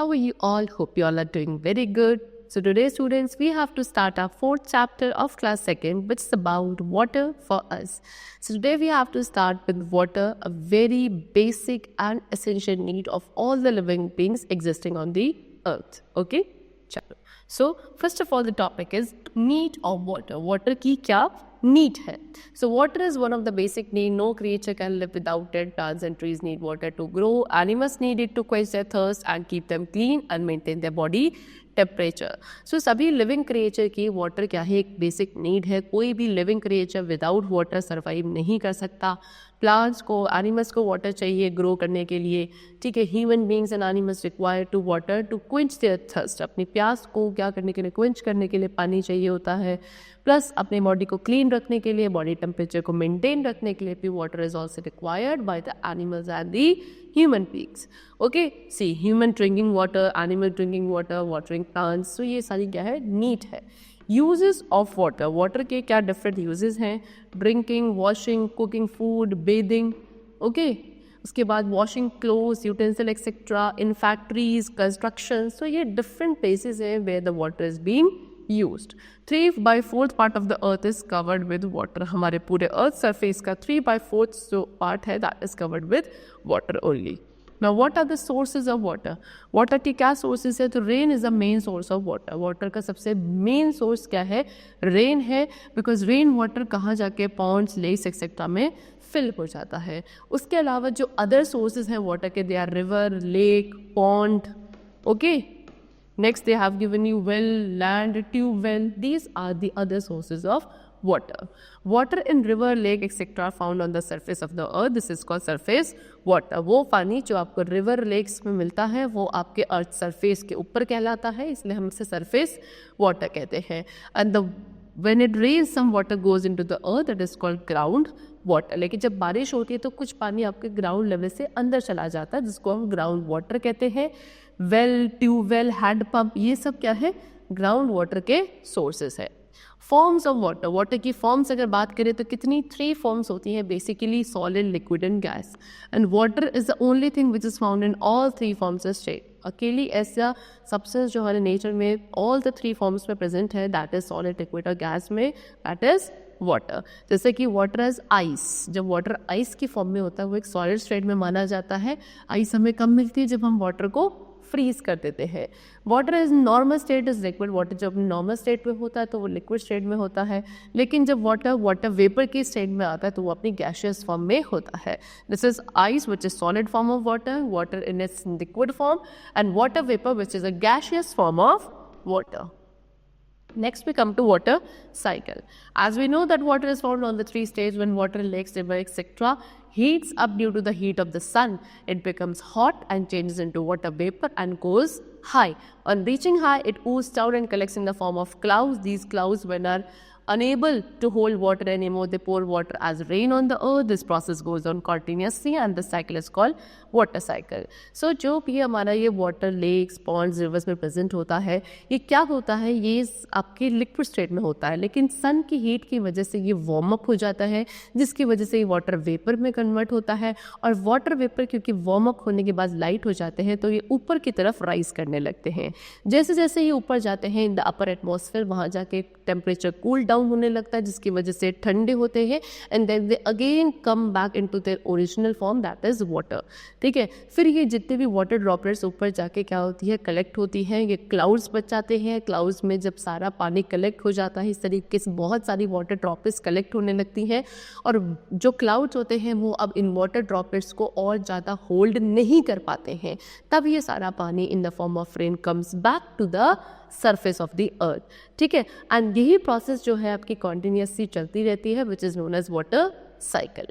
how are you all? Hope you all are doing very good. So today students, we have to start our fourth chapter of class 2nd, which is about water for us. So today we have to start with water, a very basic and essential need of all the living beings existing on the earth. Okay? चलो. So first of all, the topic is need of water. Water की क्या need है? So water is one of the basic need. No creature can live without it. Plants and trees need water to grow. Animals need it to quench their thirst and keep them clean and maintain their body temperature. So सभी living creature की water क्या है, एक basic need है. कोई भी living creature without water survive नहीं कर सकता. प्लांट्स को, एनिमल्स को वाटर चाहिए ग्रो करने के लिए. ठीक है, human beings and animals require to water to quench their thirst. अपनी प्यास को क्या करने के लिए, क्विंच करने के लिए पानी चाहिए होता है. प्लस अपने बॉडी को क्लीन रखने के लिए, बॉडी टेम्परेचर को मेंटेन रखने के लिए भी water is also required by the animals and the human beings. Okay, see, human drinking water, animal drinking water, watering plants. So ये सारी क्या है, नीड है. Uses of water. Water के क्या different uses हैं? Drinking, washing, cooking food, bathing. Okay. उसके बाद washing clothes, utensil etc. in factories, construction. So ये different places हैं where the water is being used. 3/4 part of the earth is covered with water. हमारे पूरे earth surface का 3/4 जो part है that is covered with water only. Now what are the sources of water? Water की क्या sources है? तो rain is the main source of water. Water का सबसे main source क्या है? Rain है, because rain water कहाँ जाके ponds, lakes etc. में fill हो जाता है. उसके अलावा जो other sources हैं water के, they are river, lake, pond. Okay. Next, they have given you well, land, tube well. These are the other sources of water. Water in river, lake, etc. found on the surface of the earth. This is called surface water. वो पानी जो आपको river, lakes में मिलता है वो आपके earth surface के ऊपर कहलाता है, इसलिए हम इसे surface water कहते हैं. And when it rains, some water goes into the earth. That is called ground water. लेकिन जब बारिश होती है तो कुछ पानी आपके ग्राउंड लेवल से अंदर चला जाता है, जिसको हम ग्राउंड वाटर कहते हैं. वेल, ट्यूबवेल, हैंडपम्प, ये सब क्या है, ग्राउंड वाटर के सोर्सेस है. Forms of water. वाटर की फॉर्म्स अगर बात करें तो कितनी 3 फॉर्म्स होती हैं basically, solid, liquid and gas. And water is the only thing which is found in all 3 forms state. अकेली ऐसा सब्सटेंस जो हमारे नेचर में ऑल द 3 फॉर्म्स में प्रेजेंट है, दैट इज सॉलिड, लिक्विड और गैस में, दैट इज वाटर. जैसे कि वाटर एज आइस. जब वाटर आइस की फॉर्म में होता है वो एक सॉलिड स्टेट में माना जाता है. आइस हमें कब मिलती है, जब हम वाटर को फ्रीज कर देते हैं. Water is normal state is liquid. Water जब नॉर्मल स्टेट में होता है तो वो लिक्विड स्टेट में होता है, लेकिन जब वाटर वेपर की स्टेट में आता है तो वो अपनी गैशियस फॉर्म में होता है. This is ice which is solid form of water, water in its liquid form, and water vapour which is a gaseous form of water. Next we come to water cycle. As we know that water is found on the 3 stages. When water in lakes, river etc. heats up due to the heat of the sun, it becomes hot and changes into water vapor and goes high. On reaching high, it cools down and collects in the form of clouds. These clouds, when are unable to hold water anymore, they pour water as rain on the earth. This process goes on continuously and the cycle is called water cycle. So जो भी हमारा ये water, lakes, ponds, rivers में present होता है, ये क्या होता है, ये आपके liquid state में होता है, लेकिन sun की heat की वजह से ये warm up हो जाता है, जिसकी वजह से ये water vapor में convert होता है. और water vapor क्योंकि warm up होने के बाद light हो जाते हैं तो ये ऊपर की तरफ rise करने लगते हैं. जैसे जैसे ये ऊपर जाते हैं in the upper atmosphere, वहाँ जाके temperature cool down होने लगता है, जिसकी वजह से ठंडे होते हैं, and then they again come back into their original form, that is water. ठीक है, फिर ये जितने भी वाटर ड्रॉपलेट्स ऊपर जाके क्या होती है, कलेक्ट होती हैं, ये क्लाउड्स बच जाते हैं. क्लाउड्स में जब सारा पानी कलेक्ट हो जाता है, इस तरीके से बहुत सारी वाटर ड्रॉपलेट्स कलेक्ट होने लगती हैं, और जो क्लाउड्स होते हैं वो अब इन वाटर ड्रॉपलेट्स को और ज़्यादा होल्ड नहीं कर पाते हैं. तब ये सारा पानी in the form of rain comes back to the surface of the earth. ठीक है, एंड यही प्रोसेस जो है आपकी कॉन्टिन्यूसली चलती रहती है, which is known as water cycle.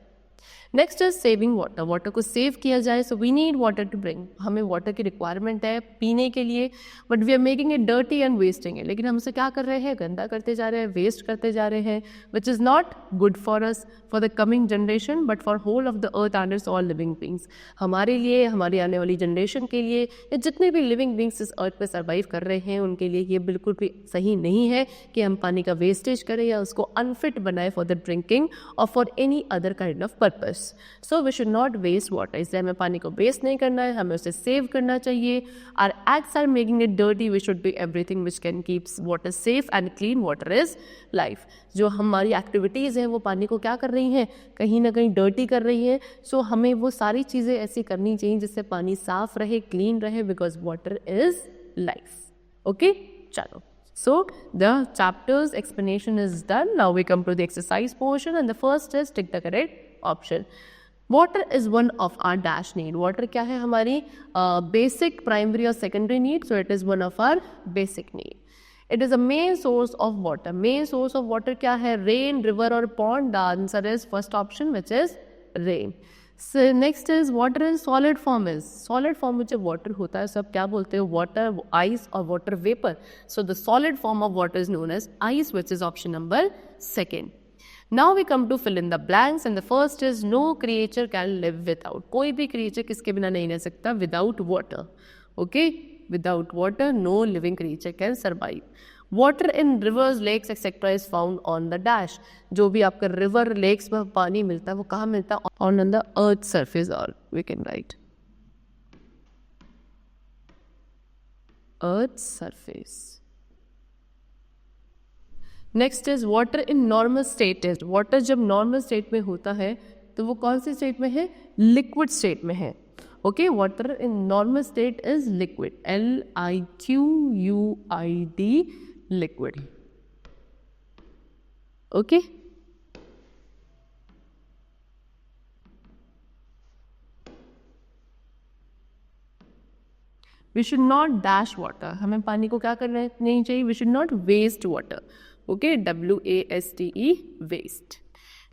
Next is saving water. Water को सेव किया जाए. So we need water to drink. हमें वाटर की रिक्वायरमेंट है पीने के लिए, but we are making it dirty and wasting it. लेकिन हम उसे क्या कर रहे हैं, गंदा करते जा रहे हैं, वेस्ट करते जा रहे हैं, which is not good for us, for the coming generation, but for whole of the earth and its all living beings. हमारे लिए, हमारी आने वाली जनरेशन के लिए, या जितने भी लिविंग बींग्स इस अर्थ पर सर्वाइव कर रहे हैं उनके लिए ये बिल्कुल भी सही नहीं है कि हम पानी का वेस्टेज करें या उसको अनफिट बनाए फॉर द ड्रिंकिंग और for any other kind of purpose. So we should not waste water. इसलिए हमें पानी को वेस्ट नहीं करना है, हमें उसे सेव करना चाहिए. Our acts are making it dirty. We should do everything which can keep water safe and clean. Water is life. जो हमारी एक्टिविटीज़ हैं वो पानी को क्या कर रही हैं, कहीं ना कहीं डर्टी कर रही हैं. सो हमें वो सारी चीज़ें ऐसी करनी चाहिए जिससे पानी साफ रहे, क्लीन रहे, because water is life. Okay, चलो. So the chapter's explanation is done. Now we come to the exercise portion, and the first is tick the correct option. Water is one of our dash need. Water क्या है हमारी basic, primary और secondary need. So it is one of our basic need. It is a main source of water. Main source of water क्या है? Rain, river और pond. The answer is first option, which is rain. So next is water in solid form is. Solid form में जो water होता है सब क्या बोलते हैं? Water, ice और water vapor. So the solid form of water is known as ice, which is option number second. Now we come to fill in the blanks, and the first is no creature can live without. कोई भी creature किसके बिना नहीं रह सकता? Without water. Okay? Without water, no living creature can survive. Water in rivers, lakes, etc. is found on the dash. जो भी आपका river, lakes में पानी मिलता है वो कहाँ मिलता है? On the earth surface, or we can write earth surface. Next is water in normal state is. Water जब normal state में होता है तो वो कौन सी state में है? Liquid state में है. Okay, water in normal state is liquid. Liquid. Liquid. Okay. We should not dash water. हमें पानी को क्या करना नहीं चाहिए? We should not waste water. Okay, WASTE, waste.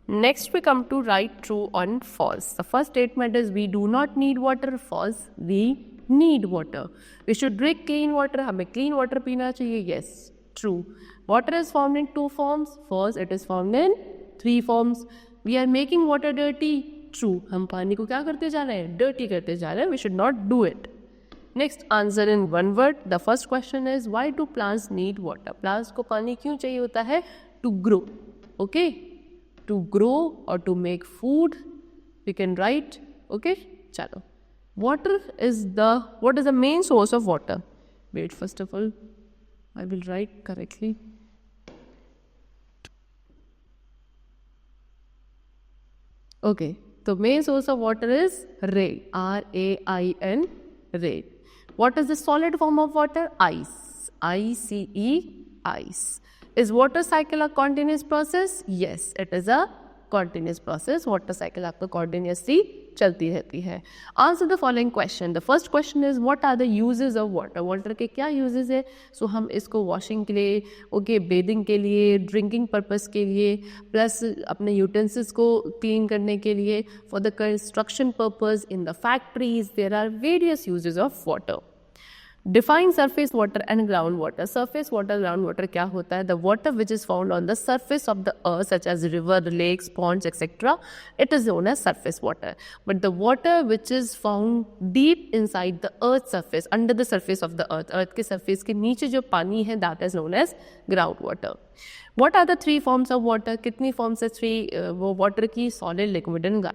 Next we come to write true or false. The first statement is we do not need water. False, we need water. We should drink clean water. हमें clean water पीना चाहिए. Yes, true. Water is formed in 2 forms. False, it is formed in 3 forms. We are making water dirty. True, हम पानी को क्या करते जा रहे हैं? Dirty करते जा रहे हैं. We should not do it. Next, answer in one word. The first question is why do plants need water? Plants को पानी क्यों चाहिए होता है? To grow. Okay? To grow or to make food. We can write. Okay? Chalo. What is the main source of water? Wait, first of all, I will write correctly. Okay, the main source of water is rain. RAIN, rain. What is the solid form of water? Ice. ICE, ice. Is water cycle a continuous process? Yes, it is a continuous process. Water cycle आपका continuously चलती रहती है. Answer the following question. The first question is what are the uses of water? Water के क्या uses है? So हम इसको washing के लिए, okay, bathing के लिए, drinking purpose के लिए, plus अपने utensils को clean करने के लिए, for the construction purpose in the factories. There are various uses of water. Define surface water and ground water. Surface water, ground water क्या होता है? The water which is found on the surface of the earth such as river, lakes, ponds, etc. It is known as surface water. But the water which is found deep inside the earth surface, under the surface of the earth के surface के नीचे जो पानी है, that is known as ground water. What are the 3 forms of water? कितनी forms है 3 वो water की? Solid, liquid and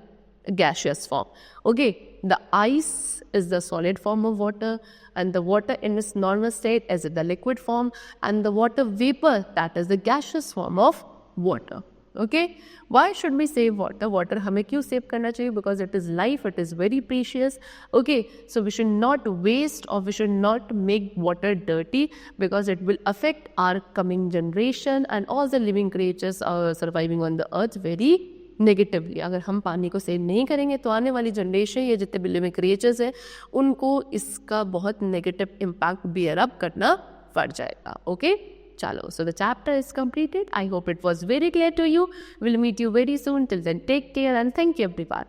gaseous form. Okay, the ice is the solid form of water, and the water in its normal state is the liquid form, and the water vapor, that is the gaseous form of water. Okay, why should we save water? Water हमें क्यों save करना चाहिए? Because it is life, it is very precious. Okay, so we should not waste or we should not make water dirty because it will affect our coming generation and all the living creatures surviving on the earth very negatively. अगर हम पानी को save नहीं करेंगे तो आने वाली generation या जितने भी लिविंग क्रिएचर्स हैं उनको इसका बहुत नेगेटिव इम्पैक्ट बियर अप करना पड़ जाएगा. ओके, चलो. So the chapter is completed. I hope it was very clear to you. Will meet you very soon. Till then take care and thank you everyone.